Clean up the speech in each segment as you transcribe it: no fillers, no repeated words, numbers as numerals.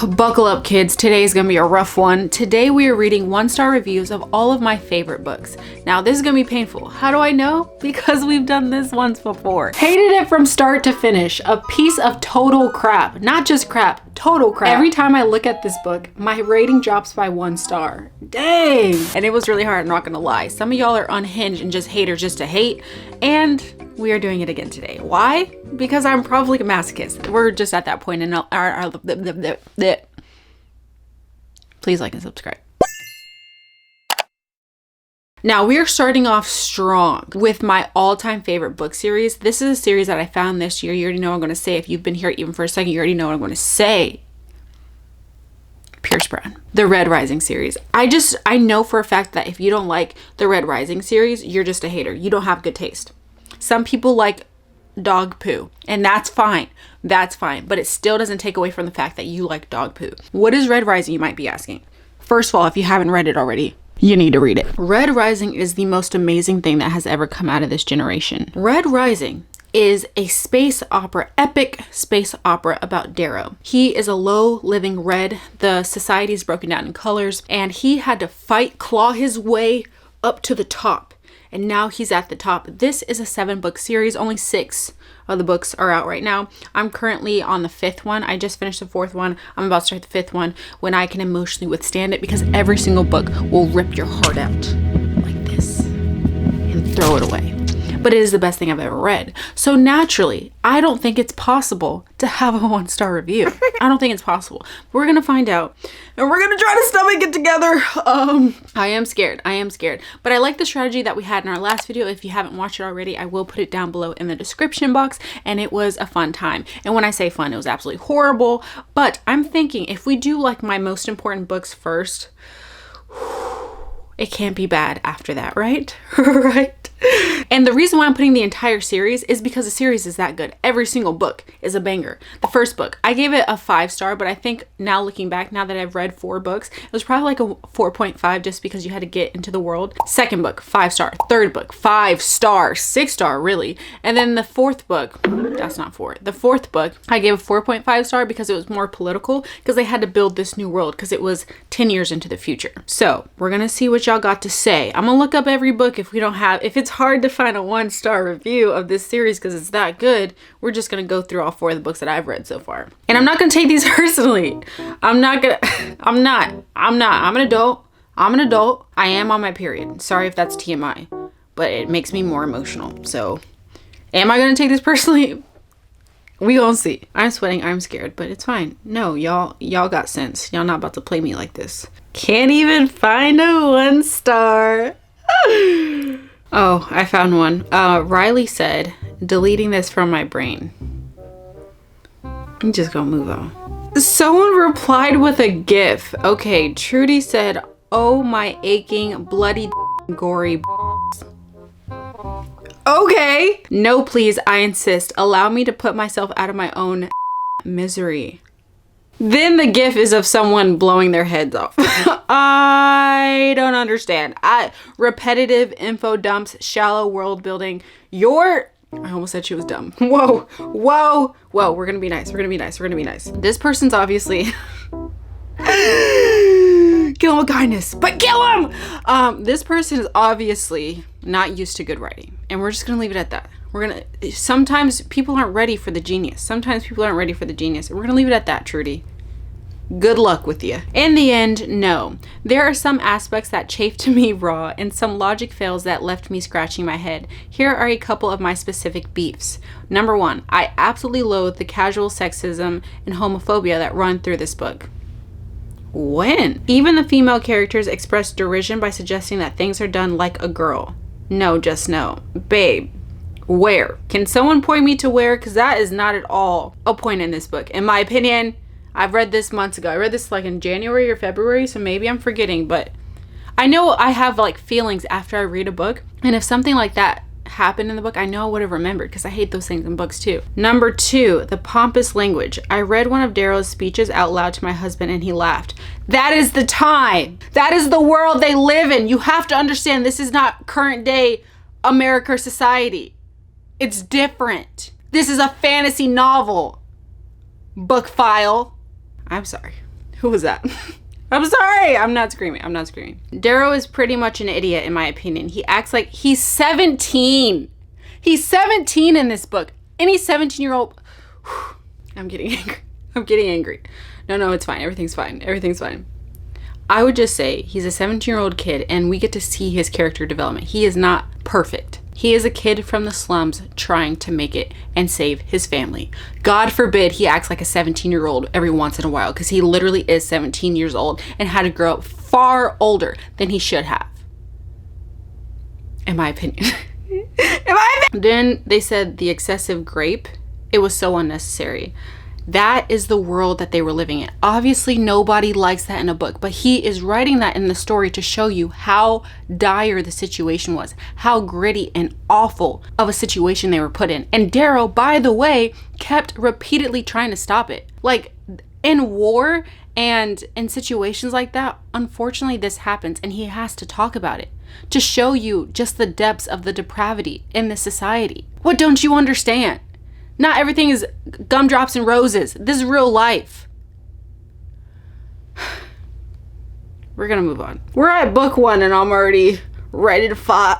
Buckle up, kids. Today is going to be a rough one. Today we are reading 1-star reviews of all of my favorite books. Now, this is going to be painful. How do I know? Because we've done this once before. Hated it from start to finish. A piece of total crap. Not just crap, total crap. Every time I look at this book, my rating drops by 1 star. Dang. And it was really hard, I'm not going to lie. Some of y'all are unhinged and just haters just to hate. And we are doing it again today. Why? Because I'm probably a masochist. We're just at that point in our please like and subscribe. Now we are starting off strong with my all-time favorite book series. This is a series that I found this year. You already know what I'm going to say. If you've been here even for a second, you already know what I'm going to say. Pierce Brown. The Red Rising series. I know for a fact that if you don't like the Red Rising series, you're just a hater. You don't have good taste. Some people like dog poo, and that's fine. That's fine. But it still doesn't take away from the fact that you like dog poo. What is Red Rising, you might be asking? First of all, if you haven't read it already, you need to read it. Red Rising is the most amazing thing that has ever come out of this generation. Red Rising is a space opera, epic space opera about Darrow. He is a low living red. The society is broken down in colors, and he had to claw his way up to the top. And now he's at the top. This is a 7-book series. Only 6 of the books are out right now. I'm currently on the 5th one. I just finished the 4th one. I'm about to start the 5th one when I can emotionally withstand it, because every single book will rip your heart out like this and throw it away. But it is the best thing I've ever read. So naturally, I don't think it's possible to have a 1-star review. I don't think it's possible. We're going to find out. And we're going to try to stomach it together. I am scared. But I like the strategy that we had in our last video. If you haven't watched it already, I will put it down below in the description box. And it was a fun time. And when I say fun, it was absolutely horrible. But I'm thinking if we do like my most important books first, it can't be bad after that, right? Right? And the reason why I'm putting the entire series is because the series is that good. Every single book is a banger. The first book, I gave it a 5-star, but I think now looking back, now that I've read 4 books, it was probably like a 4.5 just because you had to get into the world. Second book, 5-star. Third book, 5-star. 6-star, really. And then the 4th book, that's not 4. The 4th book, I gave a 4.5 star because it was more political, because they had to build this new world because it was 10 years into the future. So we're going to see what y'all got to say. I'm going to look up every book if it's hard to find a 1-star review of this series because it's that good. We're just gonna go through all 4 of the books that I've read so far. And I'm not gonna take these personally. I'm an adult. I am on my period. Sorry if that's TMI, but it makes me more emotional. So am I gonna take this personally? We gonna see. I'm sweating, I'm scared, but it's fine. No, y'all got sense. Y'all not about to play me like this. Can't even find a 1-star. Oh, I found one. Riley said, deleting this from my brain. I'm just gonna move on. Someone replied with a GIF. Okay, Trudy said, oh my aching, bloody, gory. Okay. No, please, I insist. Allow me to put myself out of my own misery. Then the GIF is of someone blowing their heads off. I don't understand. Repetitive info dumps, shallow world building. I almost said she was dumb. Whoa. We're gonna be nice. This person's obviously kill him with kindness, but kill him. This person is obviously not used to good writing, and we're just gonna leave it at that. Sometimes people aren't ready for the genius. And we're gonna leave it at that, Trudy. Good luck with you. In the end, no. There are some aspects that chafed to me raw and some logic fails that left me scratching my head. Here are a couple of my specific beefs. Number 1, I absolutely loathe the casual sexism and homophobia that run through this book. When? Even the female characters express derision by suggesting that things are done like a girl. No, just no. Babe. Where? Can someone point me to where? Because that is not at all a point in this book. In my opinion, I've read this months ago. I read this like in January or February, so maybe I'm forgetting, but I know I have like feelings after I read a book. And if something like that happened in the book, I know I would have remembered, because I hate those things in books too. Number 2, the pompous language. I read one of Darrow's speeches out loud to my husband and he laughed. That is the time. That is the world they live in. You have to understand, this is not current day America society. It's different. This is a fantasy novel. Book file. I'm sorry. Who was that? I'm sorry. I'm not screaming. Darrow is pretty much an idiot, in my opinion. He acts like he's 17. He's 17 in this book. Any 17-year-old... I'm getting angry. No, it's fine. Everything's fine. I would just say he's a 17-year-old kid, and we get to see his character development. He is not perfect. He is a kid from the slums trying to make it and save his family. God forbid he acts like a 17-year-old every once in a while, because he literally is 17 years old and had to grow up far older than he should have. In my opinion. Then they said the excessive grape. It was so unnecessary. That is the world that they were living in. Obviously, nobody likes that in a book, but he is writing that in the story to show you how dire the situation was, how gritty and awful of a situation they were put in. And Darrow, by the way, kept repeatedly trying to stop it. Like, in war and in situations like that, unfortunately, this happens, and he has to talk about it to show you just the depths of the depravity in this society. What don't you understand? Not everything is gumdrops and roses. This is real life. We're gonna move on. We're at book 1 and I'm already ready to fight.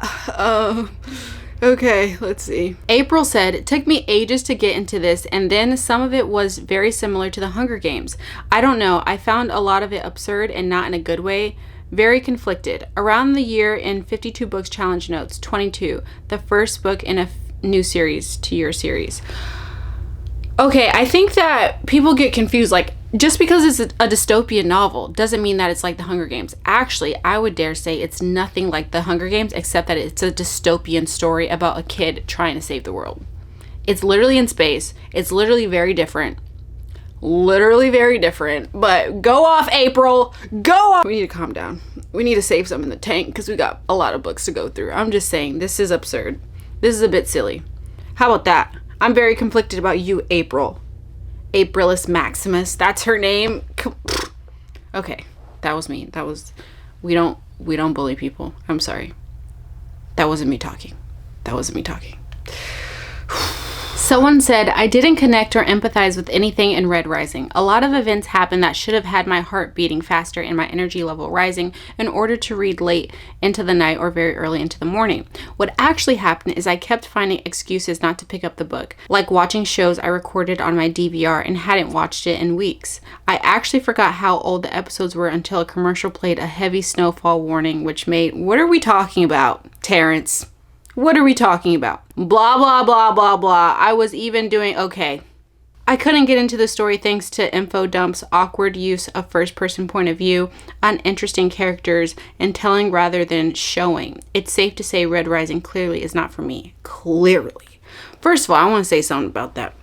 Okay, let's see. April said, it took me ages to get into this, and then some of it was very similar to the Hunger Games. I don't know. I found a lot of it absurd and not in a good way. Very conflicted. Around the year in 52 Books Challenge Notes, 22. The first book in a new series to your series. Okay, I think that people get confused. Like, just because it's a dystopian novel doesn't mean that it's like the Hunger Games. Actually, I would dare say it's nothing like the Hunger Games, except that it's a dystopian story about a kid trying to save the world. It's literally in space. It's literally very different. But go off, April. Go off. We need to calm down. We need to save some in the tank because we got a lot of books to go through. I'm just saying, this is absurd. This is a bit silly. How about that? I'm very conflicted about you, April. Aprilis Maximus. That's her name. Okay, that was me. We don't bully people. I'm sorry. That wasn't me talking. Someone said, I didn't connect or empathize with anything in Red Rising. A lot of events happened that should have had my heart beating faster and my energy level rising in order to read late into the night or very early into the morning. What actually happened is I kept finding excuses not to pick up the book, like watching shows I recorded on my DVR and hadn't watched it in weeks. I actually forgot how old the episodes were until a commercial played a heavy snowfall warning, which made, what are we talking about, Terrence? What are we talking about? Blah, blah, blah, blah, blah. I was even doing okay. I couldn't get into the story thanks to info dumps, awkward use of first-person point of view, uninteresting characters, and telling rather than showing. It's safe to say Red Rising clearly is not for me. Clearly. First of all, I want to say something about that.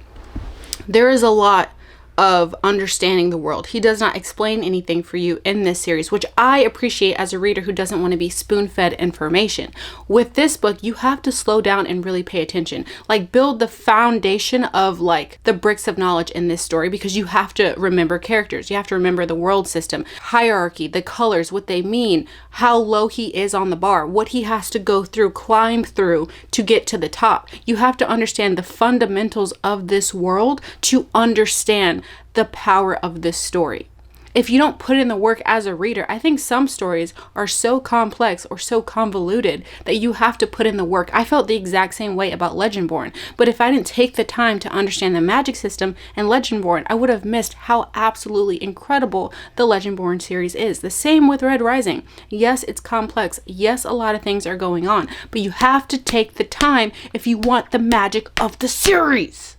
There is a lot of understanding the world. He does not explain anything for you in this series, which I appreciate as a reader who doesn't want to be spoon-fed information. With this book, you have to slow down and really pay attention. Like, build the foundation of, like, the bricks of knowledge in this story, because you have to remember characters. You have to remember the world system, hierarchy, the colors, what they mean, how low he is on the bar, what he has to go through, climb through to get to the top. You have to understand the fundamentals of this world to understand the power of this story. If you don't put in the work as a reader, I think some stories are so complex or so convoluted that you have to put in the work. I felt the exact same way about Legendborn, but if I didn't take the time to understand the magic system and Legendborn, I would have missed how absolutely incredible the Legendborn series is. The same with Red Rising. Yes, it's complex. Yes, a lot of things are going on, but you have to take the time if you want the magic of the series.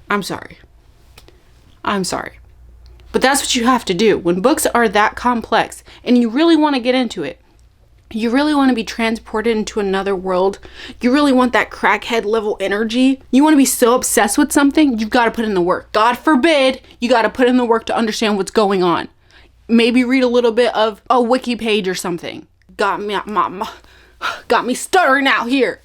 I'm sorry. But that's what you have to do. When books are that complex and you really want to get into it, you really want to be transported into another world, you really want that crackhead level energy, you want to be so obsessed with something, you've got to put in the work. God forbid, you got to put in the work to understand what's going on. Maybe read a little bit of a wiki page or something. Got me stuttering out here.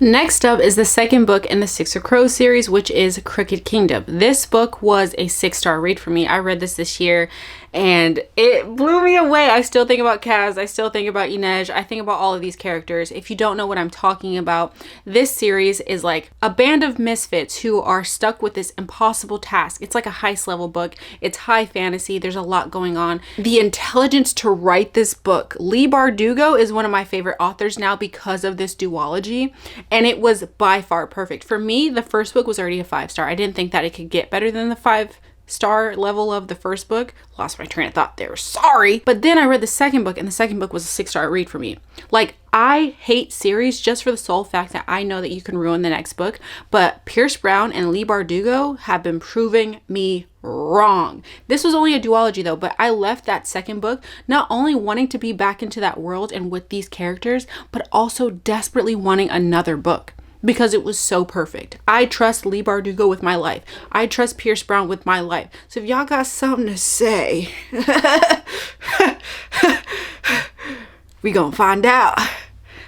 Next up is the second book in the Six of Crows series, which is Crooked Kingdom. This book was a 6-star read for me. I read this year and it blew me away. I still think about Kaz. I still think about Inej. I think about all of these characters. If you don't know what I'm talking about, this series is like a band of misfits who are stuck with this impossible task. It's like a heist level book. It's high fantasy. There's a lot going on. The intelligence to write this book. Leigh Bardugo is one of my favorite authors now because of this duology. And it was by far perfect. For me, the first book was already a 5-star. I didn't think that it could get better than the 5-star level of the first book. Lost my train of thought there. Sorry. But then I read the second book, and the second book was a 6-star read for me. Like, I hate series just for the sole fact that I know that you can ruin the next book. But Pierce Brown and Leigh Bardugo have been proving me wrong. This was only a duology though, but I left that second book not only wanting to be back into that world and with these characters, but also desperately wanting another book because it was so perfect. I trust Leigh Bardugo with my life. I trust Pierce Brown with my life. So if y'all got something to say, we gonna find out.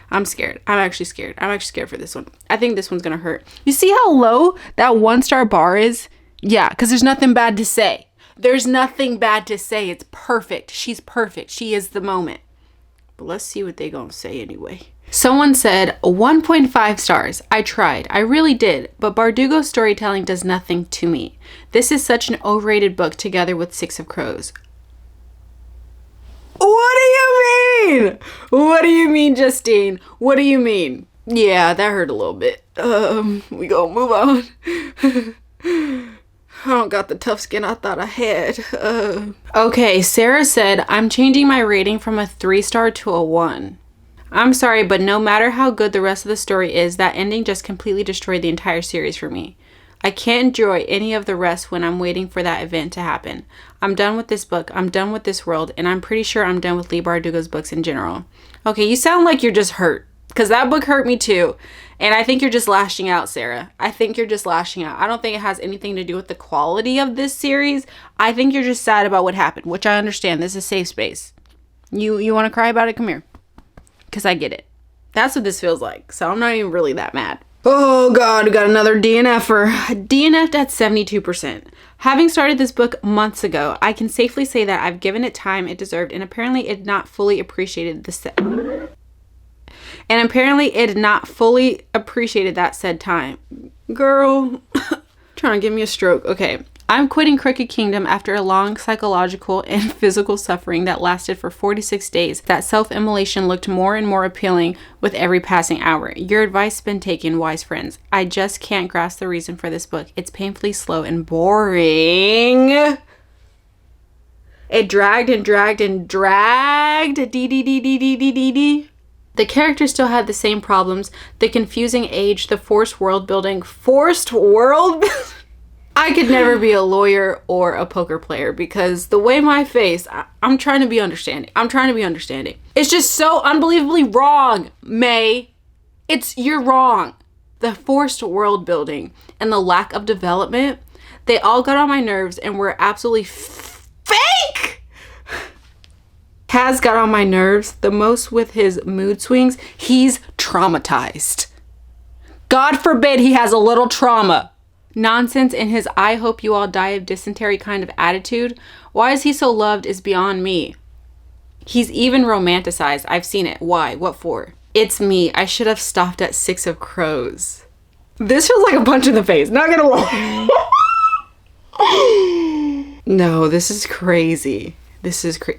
I'm scared. I'm actually scared. I'm actually scared for this one. I think this one's gonna hurt. You see how low that 1-star bar is? Yeah, because there's nothing bad to say. There's nothing bad to say. It's perfect. She's perfect. She is the moment. But let's see what they gonna say anyway. Someone said 1.5 stars. I tried. I really did. But Bardugo's storytelling does nothing to me. This is such an overrated book together with Six of Crows. What do you mean? What do you mean, Justine? What do you mean? Yeah, that hurt a little bit. We gonna move on. I don't got the tough skin I thought I had. Okay, Sarah said, I'm changing my rating from a 3-star to a 1. I'm sorry, but no matter how good the rest of the story is, that ending just completely destroyed the entire series for me. I can't enjoy any of the rest when I'm waiting for that event to happen. I'm done with this book, I'm done with this world, and I'm pretty sure I'm done with Leigh Bardugo's books in general. Okay, you sound like you're just hurt, because that book hurt me too. And I think you're just lashing out, Sarah. I think you're just lashing out. I don't think it has anything to do with the quality of this series. I think you're just sad about what happened, which I understand. This is a safe space. You want to cry about it? Come here. Because I get it. That's what this feels like. So I'm not even really that mad. Oh God, we got another DNF'er. DNF'd at 72%. Having started this book months ago, I can safely say that I've given it time it deserved, and apparently it not fully appreciated that said time. Girl, trying to give me a stroke. Okay. I'm quitting Crooked Kingdom after a long psychological and physical suffering that lasted for 46 days. That self-immolation looked more and more appealing with every passing hour. Your advice has been taken, wise friends. I just can't grasp the reason for this book. It's painfully slow and boring. It dragged and dragged and dragged. The characters still had the same problems. The confusing age, the forced world building. I could never be a lawyer or a poker player because the way my face, I'm trying to be understanding. It's just so unbelievably wrong, May. You're wrong. The forced world building and the lack of development, they all got on my nerves and were absolutely fake. Kaz got on my nerves the most with his mood swings. He's traumatized. God forbid he has a little trauma. Nonsense in his I hope you all die of dysentery kind of attitude. Why is he so loved is beyond me. He's even romanticized. I've seen it. Why? What for? It's me. I should have stopped at Six of Crows. This feels like a punch in the face. Not gonna lie. No, this is crazy.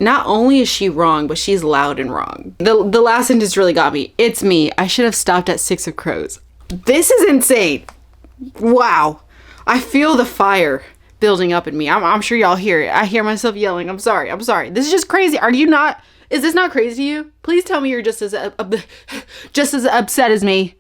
Not only is she wrong, but she's loud and wrong. The last sentence really got me. It's me. I should have stopped at Six of Crows. This is insane. Wow. I feel the fire building up in me. I'm sure y'all hear it. I hear myself yelling. I'm sorry. This is just crazy. Is this not crazy to you? Please tell me you're just as upset as me.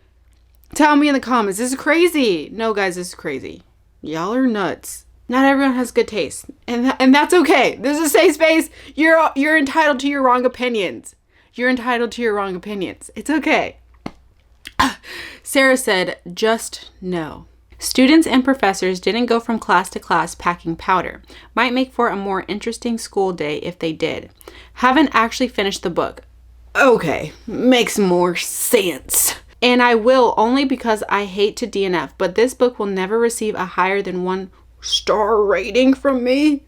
Tell me in the comments. This is crazy. No, guys, this is crazy. Y'all are nuts. Not everyone has good taste. And that's okay. This is a safe space. You're entitled to your wrong opinions. It's okay. Sarah said, just no. Students and professors didn't go from class to class packing powder. Might make for a more interesting school day if they did. Haven't actually finished the book. Okay, makes more sense. And I will, only because I hate to DNF, but this book will never receive a higher than 1-star rating from me.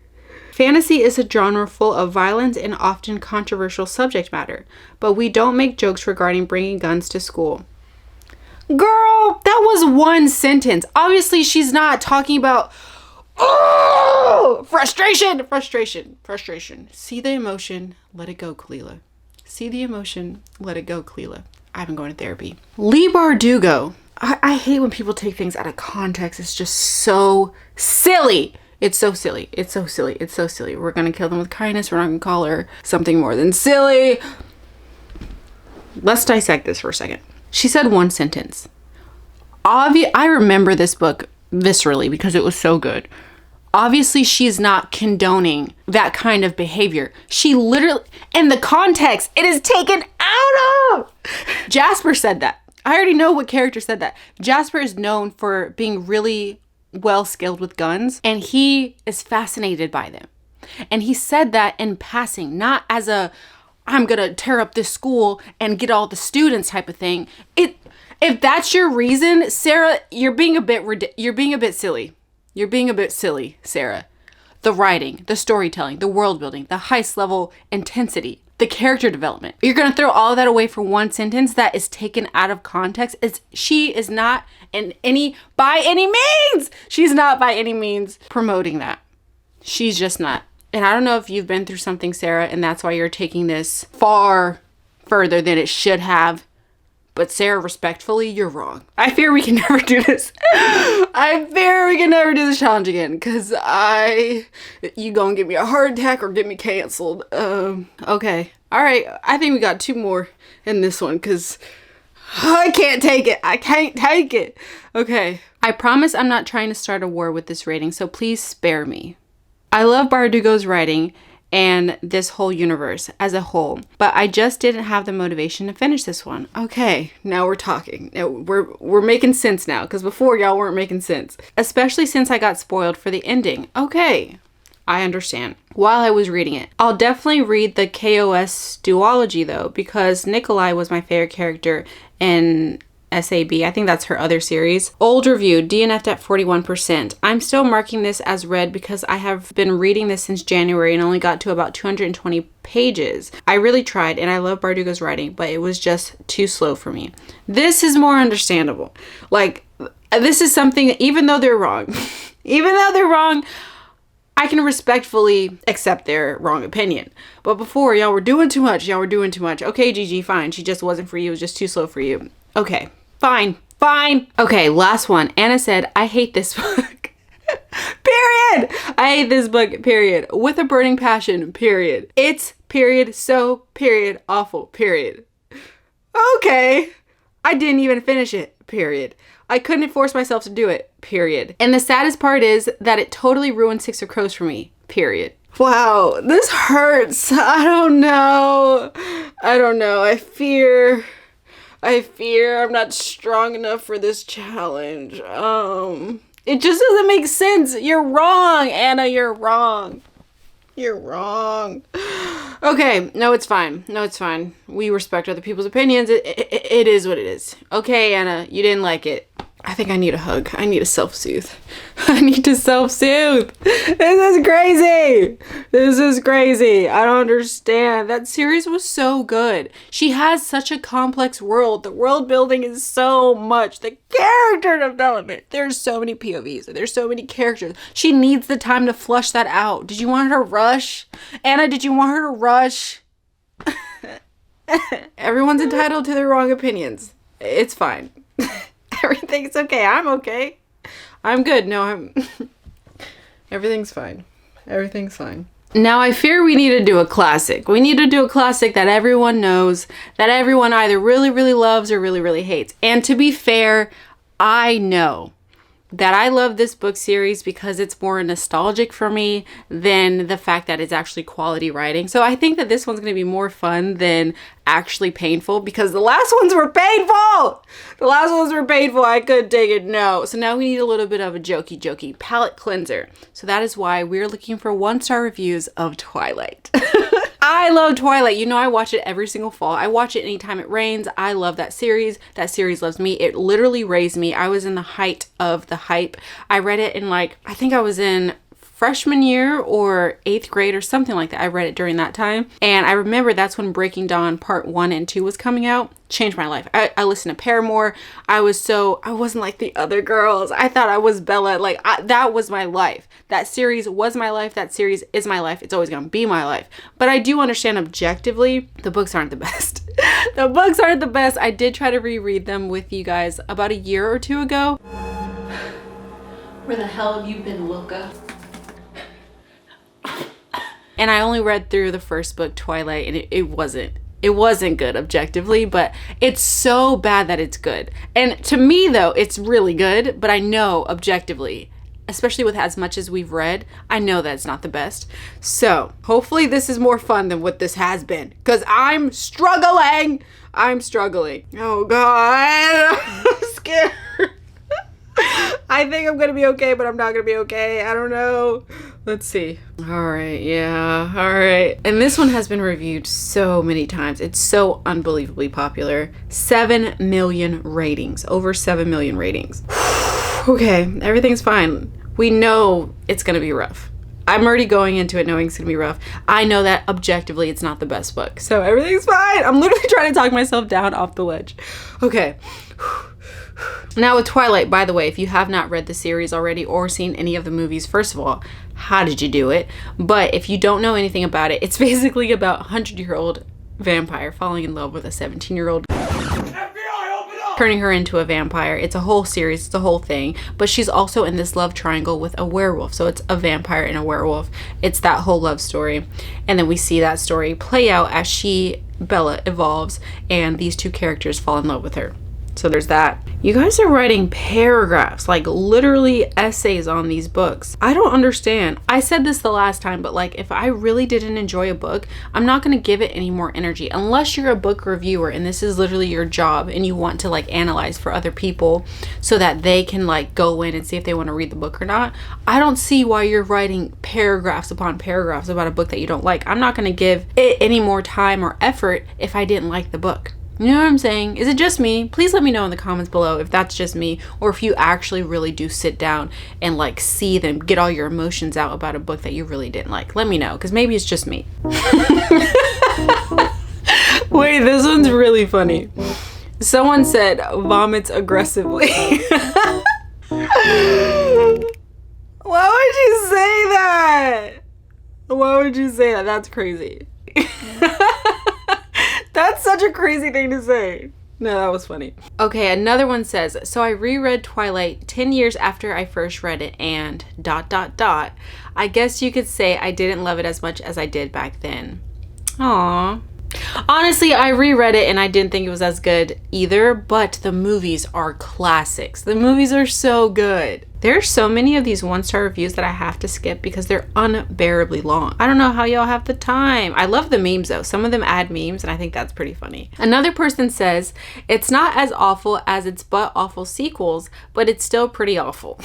Fantasy is a genre full of violence and often controversial subject matter, but we don't make jokes regarding bringing guns to school. Girl, that was one sentence. Obviously, she's not talking about, oh, frustration. See the emotion, let it go, Kalila. See the emotion, let it go, Kalila. I've been going to therapy. Lee Bardugo. I hate when people take things out of context. It's just so silly. It's so silly. We're going to kill them with kindness. We're not going to call her something more than silly. Let's dissect this for a second. She said one sentence. I remember this book viscerally because it was so good. Obviously, she's not condoning that kind of behavior. She literally, in the context, it is taken out of. Jasper said that. I already know what character said that. Jasper is known for being really well skilled with guns, and he is fascinated by them. And he said that in passing, not as a, I'm gonna tear up this school and get all the students type of thing. If that's your reason, Sarah, you're being a bit silly. You're being a bit silly, Sarah. The writing, the storytelling, the world building, the heist level intensity, the character development. You're going to throw all of that away for one sentence that is taken out of context. She is not by any means promoting that. She's just not. And I don't know if you've been through something, Sarah, and that's why you're taking this far further than it should have. But Sarah, respectfully, you're wrong. I fear we can never do this. I fear we can never do this challenge again. Because you gonna give me a heart attack or get me canceled. Okay. All right. I think we got 2 more in this one. Because I can't take it. Okay. I promise I'm not trying to start a war with this rating. So please spare me. I love Bardugo's writing and this whole universe as a whole, but I just didn't have the motivation to finish this one. Okay, now we're talking. Now we're making sense now, because before y'all weren't making sense. Especially since I got spoiled for the ending. Okay, I understand. While I was reading it. I'll definitely read the KOS duology though, because Nikolai was my favorite character in SAB. I think that's her other series. Old review, DNF'd at 41%. I'm still marking this as read because I have been reading this since January and only got to about 220 pages. I really tried and I love Bardugo's writing, but it was just too slow for me. This is more understandable. Like, this is something, even though they're wrong, I can respectfully accept their wrong opinion. But before, y'all were doing too much. Okay, Gigi, fine. She just wasn't for you. It was just too slow for you. Okay. Fine. Okay, last one. Anna said, I hate this book. Period. I hate this book, period. With a burning passion, period. It's, period, so, period, awful, period. Okay. I didn't even finish it, period. I couldn't force myself to do it, period. And the saddest part is that it totally ruined Six of Crows for me, period. Wow, this hurts. I don't know. I fear I'm not strong enough for this challenge. It just doesn't make sense. You're wrong, Anna. You're wrong. Okay, no, it's fine. We respect other people's opinions. It is what it is. Okay, Anna, you didn't like it. I think I need a hug. I need to self-soothe. This is crazy. I don't understand. That series was so good. She has such a complex world. The world building is so much. The character development. There's so many POVs. There's so many characters. She needs the time to flush that out. Did you want her to rush? Anna, did you want her to rush? Everyone's entitled to their wrong opinions. It's fine. Everything's okay. I'm okay. I'm good. No, everything's fine. Now I fear we need to do a classic. We need to do a classic that everyone knows, that everyone either really, really loves or really, really hates. And to be fair, I know that I love this book series because it's more nostalgic for me than the fact that it's actually quality writing. So I think that this one's going to be more fun than actually painful, because the last ones were painful. I couldn't take it. No. So now we need a little bit of a jokey palate cleanser. So that is why we're looking for 1-star reviews of Twilight. I love Twilight. You know, I watch it every single fall. I watch it anytime it rains. I love that series. That series loves me. It literally raised me. I was in the height of the hype. I read it in I think I was in freshman year or 8th grade or something like that. I read it during that time. And I remember that's when Breaking Dawn Part 1 and 2 was coming out. Changed my life. I listened to Paramore. I wasn't like the other girls. I thought I was Bella. That was my life. That series was my life. That series is my life. It's always going to be my life. But I do understand objectively, the books aren't the best. The books aren't the best. I did try to reread them with you guys about a year or two ago. Where the hell have you been, Luca? And I only read through the first book, Twilight, and it wasn't good objectively, but it's so bad that it's good. And to me, though, it's really good, but I know objectively, especially with as much as we've read, I know that it's not the best. So hopefully this is more fun than what this has been, because I'm struggling. Oh God, I'm scared. I think I'm gonna be okay, but I'm not gonna be okay. I don't know. Let's see. All right, yeah, all right. And this one has been reviewed so many times. It's so unbelievably popular. 7 million ratings, over 7 million ratings. Okay, everything's fine. We know it's gonna be rough. I'm already going into it knowing it's gonna be rough. I know that objectively it's not the best book, so everything's fine. I'm literally trying to talk myself down off the ledge. Okay. Now with Twilight, by the way, if you have not read the series already or seen any of the movies, first of all, how did you do it? But if you don't know anything about it, it's basically about a 100-year-old vampire falling in love with a 17-year-old. Turning her into a vampire. It's a whole series, it's a whole thing. But she's also in this love triangle with a werewolf. So it's a vampire and a werewolf. It's that whole love story. And then we see that story play out as Bella, evolves and these two characters fall in love with her. So there's that. You guys are writing paragraphs, like literally essays on these books. I don't understand. I said this the last time, but if I really didn't enjoy a book, I'm not going to give it any more energy unless you're a book reviewer and this is literally your job and you want to analyze for other people so that they can go in and see if they want to read the book or not. I don't see why you're writing paragraphs upon paragraphs about a book that you don't like. I'm not going to give it any more time or effort if I didn't like the book. You know what I'm saying? Is it just me? Please let me know in the comments below if that's just me or if you actually really do sit down and see them, get all your emotions out about a book that you really didn't like. Let me know, because maybe it's just me. Wait, this one's really funny. Someone said vomits aggressively. Why would you say that? Why would you say that? That's crazy. That's such a crazy thing to say. No, that was funny. Okay, another one says, so I reread Twilight 10 years after I first read it and ... I guess you could say I didn't love it as much as I did back then. Aww. Honestly, I reread it and I didn't think it was as good either, but the movies are classics. The movies are so good. There are so many of these 1-star reviews that I have to skip because they're unbearably long. I don't know how y'all have the time. I love the memes though. Some of them add memes and I think that's pretty funny. Another person says, it's not as awful as its butt awful sequels, but it's still pretty awful.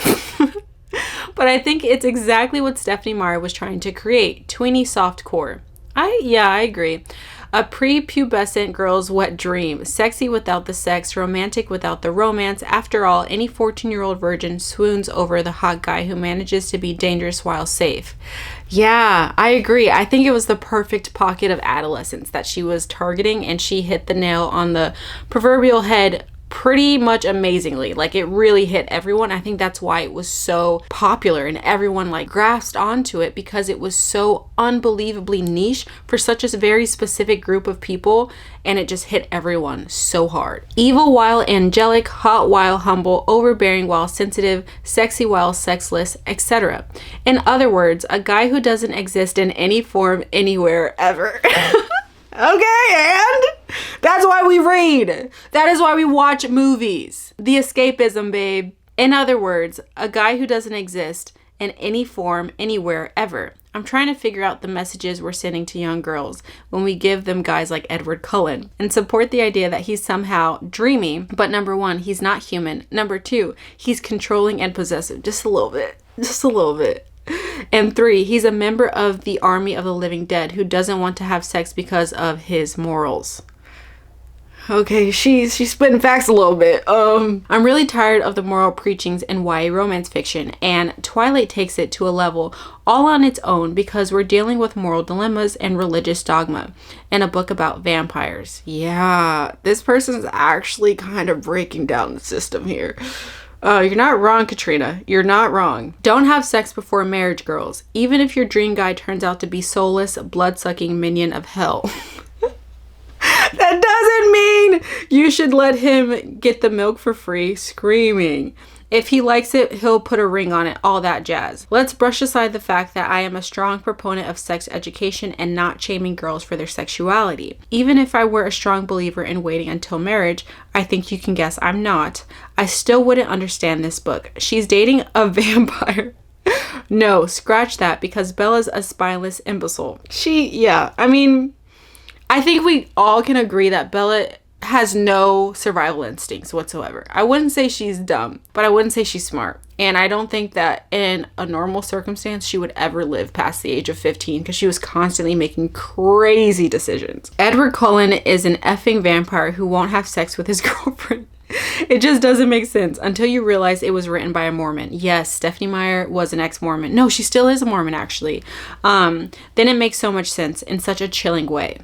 But I think it's exactly what Stephanie Meyer was trying to create. Tweeny soft core. I agree. A prepubescent girl's wet dream. Sexy without the sex, romantic without the romance. After all, any 14-year-old virgin swoons over the hot guy who manages to be dangerous while safe. Yeah, I agree. I think it was the perfect pocket of adolescence that she was targeting, and she hit the nail on the proverbial head pretty much amazingly. It really hit everyone. I think that's why it was so popular and everyone grasped onto it, because it was so unbelievably niche for such a very specific group of people, and it just hit everyone so hard. Evil while angelic, hot while humble, overbearing while sensitive, sexy while sexless, etc. In other words, a guy who doesn't exist in any form anywhere ever. Okay, and that's why we read. That is why we watch movies. The escapism, babe. In other words, a guy who doesn't exist in any form, anywhere, ever. I'm trying to figure out the messages we're sending to young girls when we give them guys like Edward Cullen and support the idea that he's somehow dreamy, but number one, he's not human. Number two, he's controlling and possessive. Just a little bit. Just a little bit. And 3, he's a member of the army of the living dead who doesn't want to have sex because of his morals. Okay, she's spitting facts a little bit. I'm really tired of the moral preachings in YA romance fiction, and Twilight takes it to a level all on its own because we're dealing with moral dilemmas and religious dogma in a book about vampires. Yeah, this person's actually kind of breaking down the system here. You're not wrong, Katrina. You're not wrong. Don't have sex before marriage, girls. Even if your dream guy turns out to be soulless, blood-sucking minion of hell. That doesn't mean you should let him get the milk for free, screaming. If he likes it, he'll put a ring on it, all that jazz. Let's brush aside the fact that I am a strong proponent of sex education and not shaming girls for their sexuality. Even if I were a strong believer in waiting until marriage, I think you can guess I'm not. I still wouldn't understand this book. She's dating a vampire. No, scratch that, because Bella's a spineless imbecile. I think we all can agree that Bella has no survival instincts whatsoever. I wouldn't say she's dumb, but I wouldn't say she's smart. And I don't think that in a normal circumstance, she would ever live past the age of 15 because she was constantly making crazy decisions. Edward Cullen is an effing vampire who won't have sex with his girlfriend. It just doesn't make sense until you realize it was written by a Mormon. Yes, Stephanie Meyer was an ex-Mormon. No, she still is a Mormon, actually. Then it makes so much sense in such a chilling way.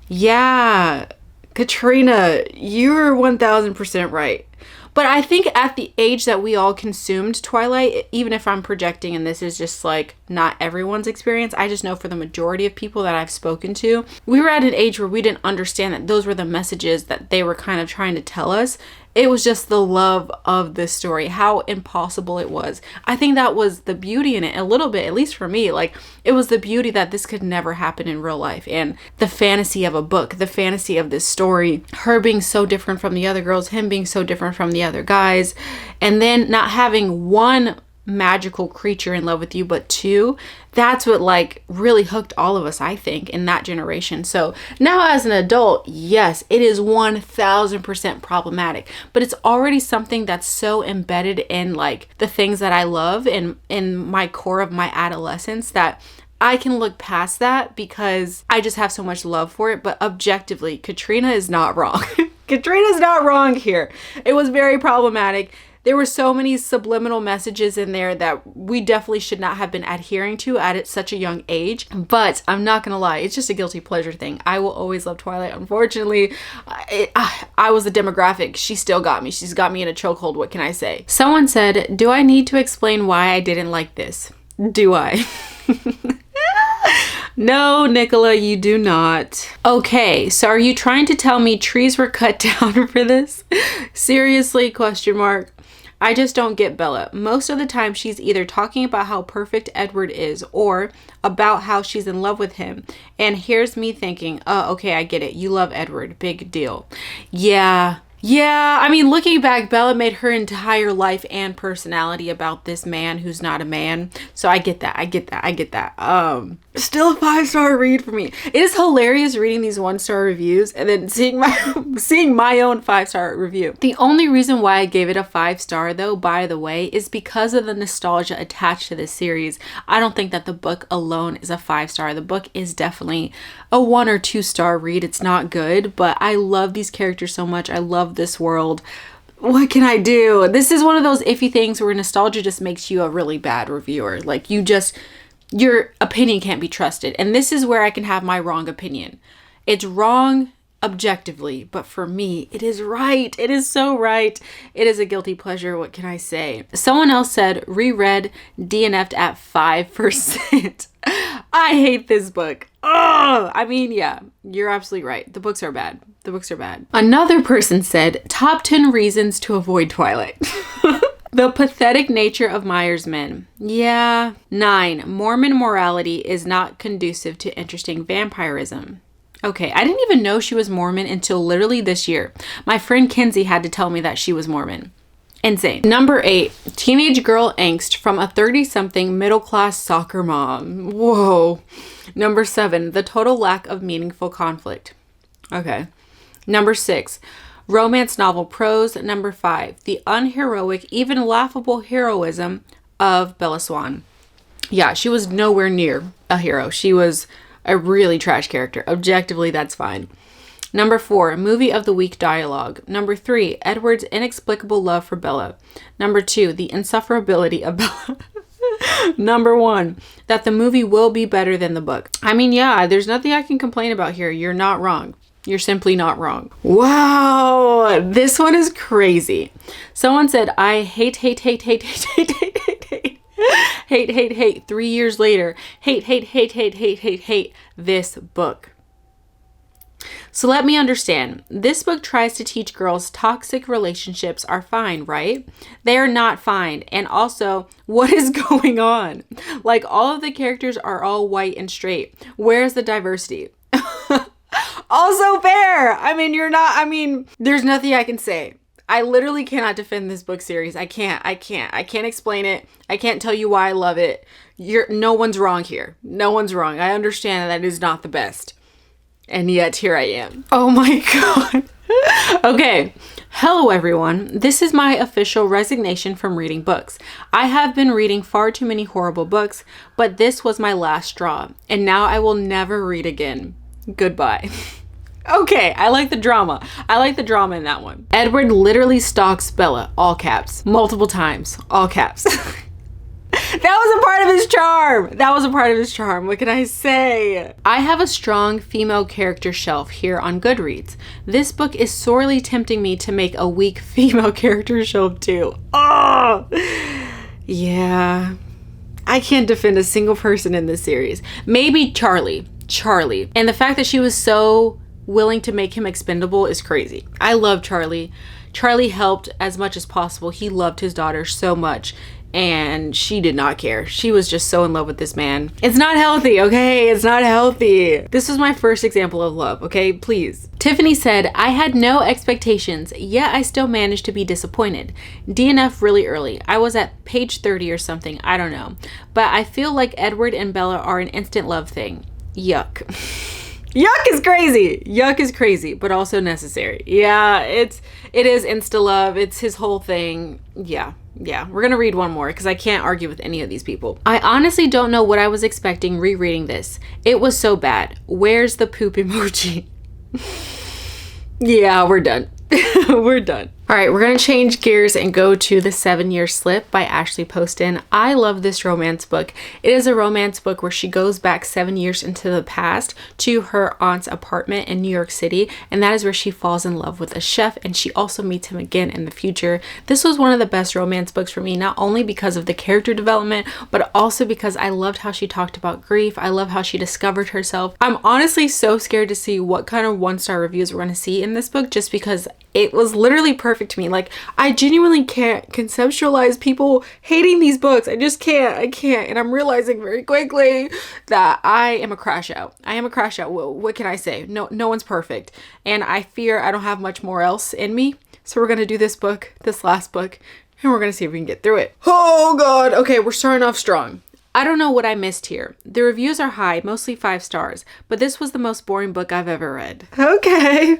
Yeah, Katrina, you're 1000% right. But I think at the age that we all consumed Twilight, even if I'm projecting and this is just like not everyone's experience, I just know for the majority of people that I've spoken to, we were at an age where we didn't understand that those were the messages that they were kind of trying to tell us. It was just the love of this story, how impossible it was. I think that was the beauty in it a little bit, at least for me. Like, it was the beauty that this could never happen in real life. And the fantasy of a book, the fantasy of this story, her being so different from the other girls, him being so different from the other guys, and then not having one magical creature in love with you, but 2, that's what like really hooked all of us, I think, in that generation. So now as an adult, yes, it is 1000% problematic, but it's already something that's so embedded in like the things that I love in my core of my adolescence that I can look past that because I just have so much love for it. But objectively, Katrina is not wrong. Katrina's not wrong here. It was very problematic. There were so many subliminal messages in there that we definitely should not have been adhering to at such a young age. But I'm not going to lie, it's just a guilty pleasure thing. I will always love Twilight. Unfortunately, I was the demographic. She still got me. She's got me in a chokehold. What can I say? Someone said, do I need to explain why I didn't like this? Do I? No, Nicola, you do not. Okay, so are you trying to tell me trees were cut down for this? Seriously, question mark. I just don't get Bella. Most of the time she's either talking about how perfect Edward is or about how she's in love with him. And here's me thinking, oh, okay, I get it. You love Edward. Big deal. Yeah, I mean, looking back, Bella made her entire life and personality about this man who's not a man. So I get that. Still a 5-star read for me. It is hilarious reading these 1-star reviews and then seeing my own 5-star review. The only reason why I gave it a 5-star, though, by the way, is because of the nostalgia attached to this series. I don't think that the book alone is a 5-star. The book is definitely a 1 or 2-star read. It's not good, but I love these characters so much. I love this world. What can I do? This is one of those iffy things where nostalgia just makes you a really bad reviewer. Like, your opinion can't be trusted. And this is where I can have my wrong opinion. It's wrong objectively, but for me, it is right. It is so right. It is a guilty pleasure. What can I say? Someone else said, reread, DNF'd at 5%. I hate this book. Oh, I mean, yeah, you're absolutely right. The books are bad. Another person said, top 10 reasons to avoid Twilight. The pathetic nature of Meyer's men. Yeah. 9. Mormon morality is not conducive to interesting vampirism. Okay, I didn't even know she was Mormon until literally this year. My friend Kinsey had to tell me that she was Mormon. Insane. Number 8, teenage girl angst from a 30-something middle-class soccer mom. Whoa. Number 7, the total lack of meaningful conflict. Okay. Number 6, romance novel prose. Number 5, the unheroic, even laughable heroism of Bella Swan. Yeah, she was nowhere near a hero. She was a really trash character. Objectively, that's fine. Number 4, movie of the week dialogue. Number 3, Edward's inexplicable love for Bella. Number 2, the insufferability of Bella. Number 1, that the movie will be better than the book. I mean, yeah, there's nothing I can complain about here. You're not wrong. You're simply not wrong. Wow, this one is crazy. Someone said, I hate 3 years later. Hate this book. So let me understand. This book tries to teach girls toxic relationships are fine, right? They are not fine. And also, what is going on? Like, all of the characters are all white and straight. Where's the diversity? Also fair. There's nothing I can say. I literally cannot defend this book series. I can't explain it. I can't tell you why I love it. No one's wrong here. No one's wrong. I understand that it is not the best. And yet here I am. Oh my God. Okay. Hello everyone. This is my official resignation from reading books. I have been reading far too many horrible books, but this was my last straw. And now I will never read again. Goodbye. Okay, I like the drama. I like the drama in that one. Edward literally stalks Bella, all caps, multiple times, all caps. That was a part of his charm. That was a part of his charm. What can I say? I have a strong female character shelf here on Goodreads. This book is sorely tempting me to make a weak female character shelf too. Oh, yeah. I can't defend a single person in this series. Maybe Charlie. And the fact that she was so willing to make him expendable is crazy. I love Charlie. Charlie helped as much as possible. He loved his daughter so much, and she did not care. She was just so in love with this man. It's not healthy, okay? It's not healthy. This was my first example of love, okay? Please. Tiffany said, I had no expectations, yet I still managed to be disappointed. DNF really early. I was at page 30 or something, I don't know. But I feel like Edward and Bella are an instant love thing. Yuck. Yuck is crazy, but also necessary. Yeah, it is insta love. It's his whole thing. Yeah. We're gonna read one more because I can't argue with any of these people. I honestly don't know what I was expecting rereading this. It was so bad. Where's the poop emoji? Yeah, we're done. We're done. All right, we're going to change gears and go to The 7-Year Slip by Ashley Poston. I love this romance book. It is a romance book where she goes back 7 years into the past to her aunt's apartment in New York City, and that is where she falls in love with a chef, and she also meets him again in the future. This was one of the best romance books for me, not only because of the character development, but also because I loved how she talked about grief. I love how she discovered herself. I'm honestly so scared to see what kind of 1-star reviews we're going to see in this book, just because it was literally perfect to me. Like, I genuinely can't conceptualize people hating these books. I just can't. I can't. And I'm realizing very quickly that I am a crash out. What can I say? No one's perfect. And I fear I don't have much more else in me. So we're going to do this last book, and we're going to see if we can get through it. Oh God. Okay, we're starting off strong. I don't know what I missed here. The reviews are high, mostly 5 stars, but this was the most boring book I've ever read. Okay.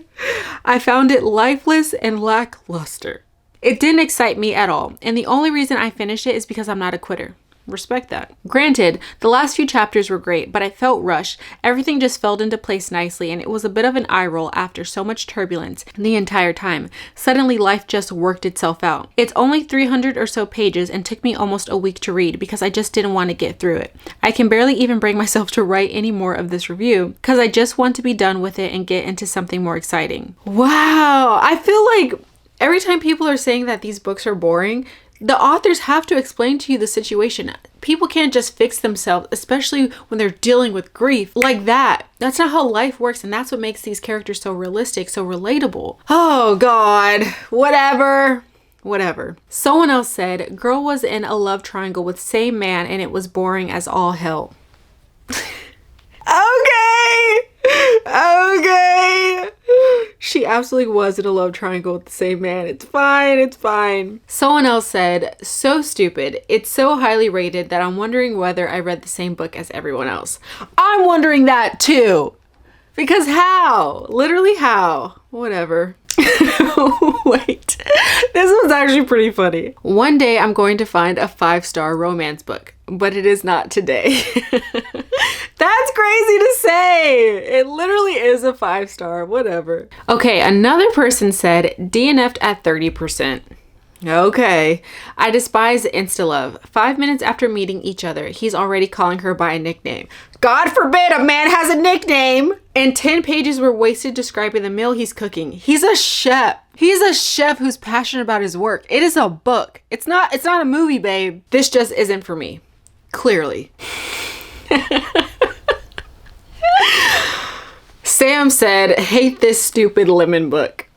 I found it lifeless and lackluster. It didn't excite me at all, and the only reason I finished it is because I'm not a quitter. Respect that. Granted, the last few chapters were great, but I felt rushed. Everything just fell into place nicely, and it was a bit of an eye roll after so much turbulence the entire time. Suddenly, life just worked itself out. It's only 300 or so pages and took me almost a week to read because I just didn't want to get through it. I can barely even bring myself to write any more of this review because I just want to be done with it and get into something more exciting. Wow, I feel like every time people are saying that these books are boring, the authors have to explain to you the situation. People can't just fix themselves, especially when they're dealing with grief like that. That's not how life works, and that's what makes these characters so realistic, so relatable. Oh God, whatever. Someone else said, girl was in a love triangle with same man and it was boring as all hell. Okay. She absolutely was in a love triangle with the same man. It's fine. Someone else said, so stupid. It's so highly rated that I'm wondering whether I read the same book as everyone else. I'm wondering that too. Because how? Literally how? Whatever. Wait, this was actually pretty funny. One day I'm going to find a 5-star romance book, but it is not today. That's crazy to say. It literally is a 5-star, whatever. Okay, another person said DNF'd at 30%. Okay. I despise insta-love. 5 minutes after meeting each other, he's already calling her by a nickname. God forbid a man has a nickname! And 10 pages were wasted describing the meal he's cooking. He's a chef. He's a chef who's passionate about his work. It is a book. It's not a movie, babe. This just isn't for me. Clearly. Sam said, hate this stupid lemon book.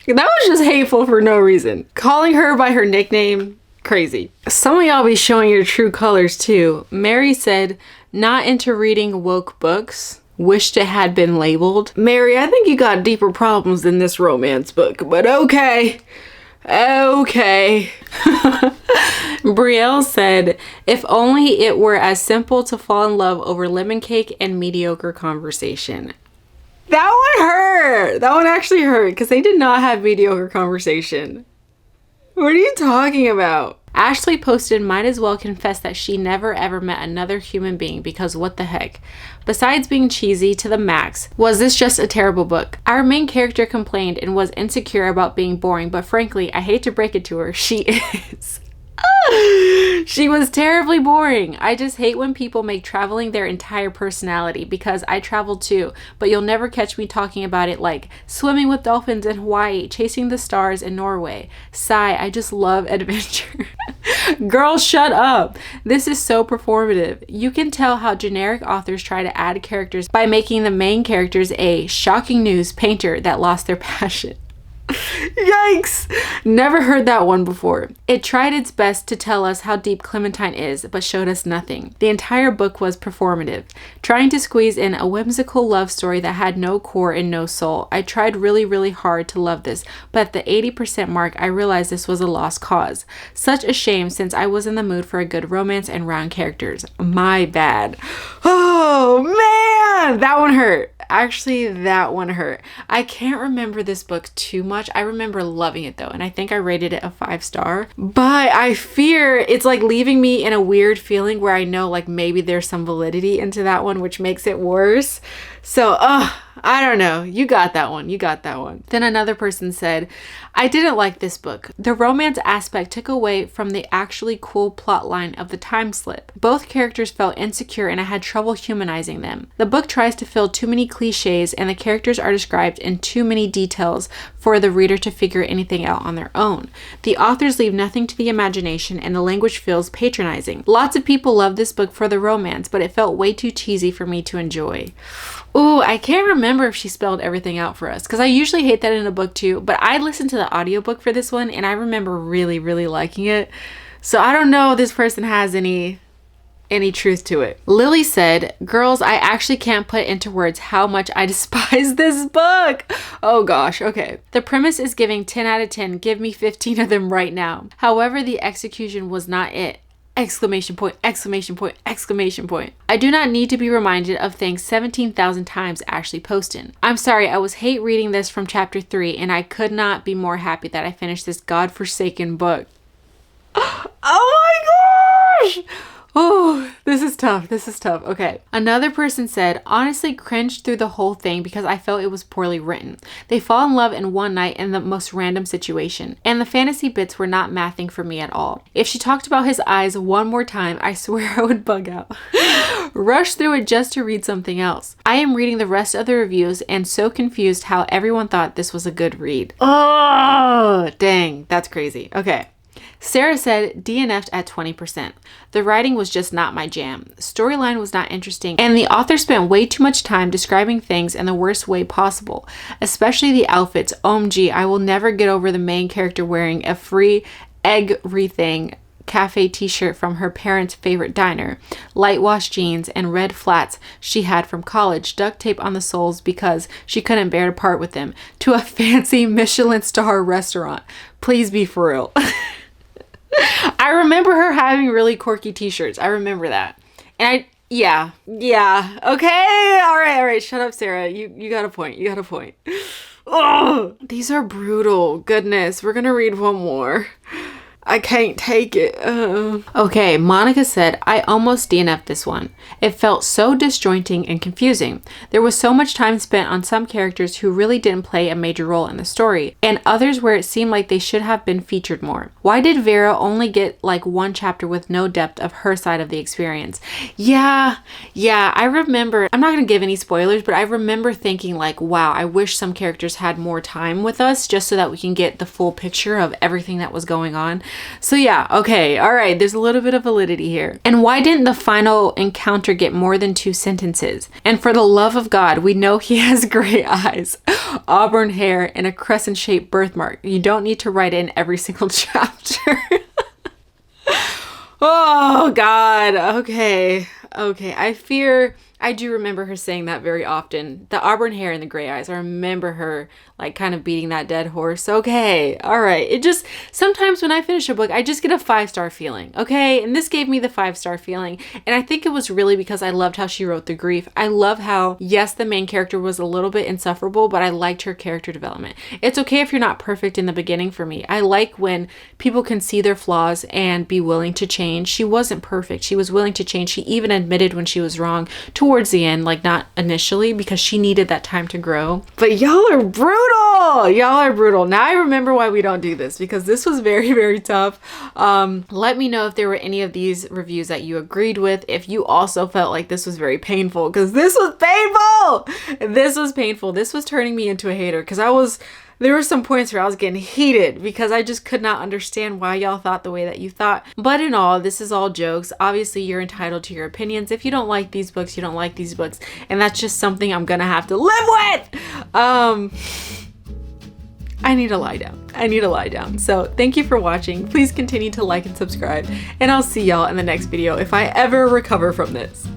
That was just hateful for no reason. Calling her by her nickname, crazy. Some of y'all be showing your true colors too. Mary said, not into reading woke books. Wished it had been labeled. Mary, I think you got deeper problems than this romance book, but okay. Okay. Brielle said, if only it were as simple to fall in love over lemon cake and mediocre conversation. That one hurt. That one actually hurt because they did not have mediocre conversation. What are you talking about? Ashley posted, might as well confess that she never ever met another human being because what the heck. Besides being cheesy to the max, was this just a terrible book? Our main character complained and was insecure about being boring, but frankly, I hate to break it to her, she is. She was terribly boring. I just hate when people make traveling their entire personality because I travel too, but you'll never catch me talking about it like swimming with dolphins in Hawaii, chasing the stars in Norway. Sigh, I just love adventure. Girl, shut up. This is so performative. You can tell how generic authors try to add characters by making the main characters a shocking news painter that lost their passion. Yikes! Never heard that one before. It tried its best to tell us how deep Clementine is, but showed us nothing. The entire book was performative, trying to squeeze in a whimsical love story that had no core and no soul. I tried really, really hard to love this, but at the 80% mark, I realized this was a lost cause. Such a shame since I was in the mood for a good romance and round characters. My bad. Oh, man! That one hurt. Actually, that one hurt. I can't remember this book too much. I remember loving it though, and I think I rated it a 5-star. But I fear it's like leaving me in a weird feeling where I know like maybe there's some validity into that one, which makes it worse. So, I don't know. You got that one. You got that one. Then another person said, I didn't like this book. The romance aspect took away from the actually cool plot line of the time slip. Both characters felt insecure and I had trouble humanizing them. The book tries to fill too many cliches and the characters are described in too many details for the reader to figure anything out on their own. The authors leave nothing to the imagination and the language feels patronizing. Lots of people love this book for the romance, but it felt way too cheesy for me to enjoy. Ooh, I can't remember if she spelled everything out for us because I usually hate that in a book too, but I listened to the audiobook for this one and I remember really, really liking it. So I don't know if this person has any truth to it. Lily said, girls, I actually can't put into words how much I despise this book. Oh gosh, okay. The premise is giving 10 out of 10. Give me 15 of them right now. However, the execution was not it. Exclamation point, exclamation point, exclamation point. I do not need to be reminded of things 17,000 times Ashley Poston. I'm sorry, I was hate reading this from chapter 3 and I could not be more happy that I finished this godforsaken book. Oh my gosh! Oh, this is tough. This is tough. Okay. Another person said, honestly cringed through the whole thing because I felt it was poorly written. They fall in love in one night in the most random situation. And the fantasy bits were not mathing for me at all. If she talked about his eyes one more time, I swear I would bug out. Rush through it just to read something else. I am reading the rest of the reviews and so confused how everyone thought this was a good read. Oh, dang. That's crazy. Okay. Sarah said DNF'd at 20%. The writing was just not my jam. Storyline was not interesting, and the author spent way too much time describing things in the worst way possible, especially the outfits. OMG, I will never get over the main character wearing a free egg-rething cafe t-shirt from her parents' favorite diner, light wash jeans, and red flats she had from college, duct tape on the soles because she couldn't bear to part with them, to a fancy Michelin star restaurant. Please be for real. I remember her having really quirky t-shirts. I remember that. And yeah. Okay. All right. Shut up, Sarah. You got a point. Oh, these are brutal. Goodness, we're gonna read one more. I can't take it. Okay, Monica said, I almost DNF'd this one. It felt so disjointing and confusing. There was so much time spent on some characters who really didn't play a major role in the story, and others where it seemed like they should have been featured more. Why did Vera only get like one chapter with no depth of her side of the experience? Yeah, I remember, I'm not gonna give any spoilers, but I remember thinking like, wow, I wish some characters had more time with us just so that we can get the full picture of everything that was going on. So yeah, okay, all right, there's a little bit of validity here. And why didn't the final encounter get more than 2 sentences? And for the love of God, we know he has gray eyes, auburn hair, and a crescent-shaped birthmark. You don't need to write in every single chapter. Oh God, okay. I do remember her saying that very often. The auburn hair and the gray eyes. I remember her like kind of beating that dead horse. Okay, all right. It just, sometimes when I finish a book, I just get a 5-star feeling, okay? And this gave me the 5-star feeling. And I think it was really because I loved how she wrote the grief. I love how, yes, the main character was a little bit insufferable, but I liked her character development. It's okay if you're not perfect in the beginning for me. I like when people can see their flaws and be willing to change. She wasn't perfect. She was willing to change. She even admitted when she was wrong towards the end, like not initially, because she needed that time to grow. But y'all are brutal. Y'all are brutal. Now I remember why we don't do this, because this was very, very tough. Let me know if there were any of these reviews that you agreed with, if you also felt like this was very painful, because this was painful. This was painful. This was turning me into a hater, because there were some points where I was getting heated because I just could not understand why y'all thought the way that you thought. But in all, this is all jokes. Obviously, you're entitled to your opinions. If you don't like these books, you don't like these books. And that's just something I'm gonna have to live with! I need to lie down. So thank you for watching. Please continue to like and subscribe. And I'll see y'all in the next video if I ever recover from this.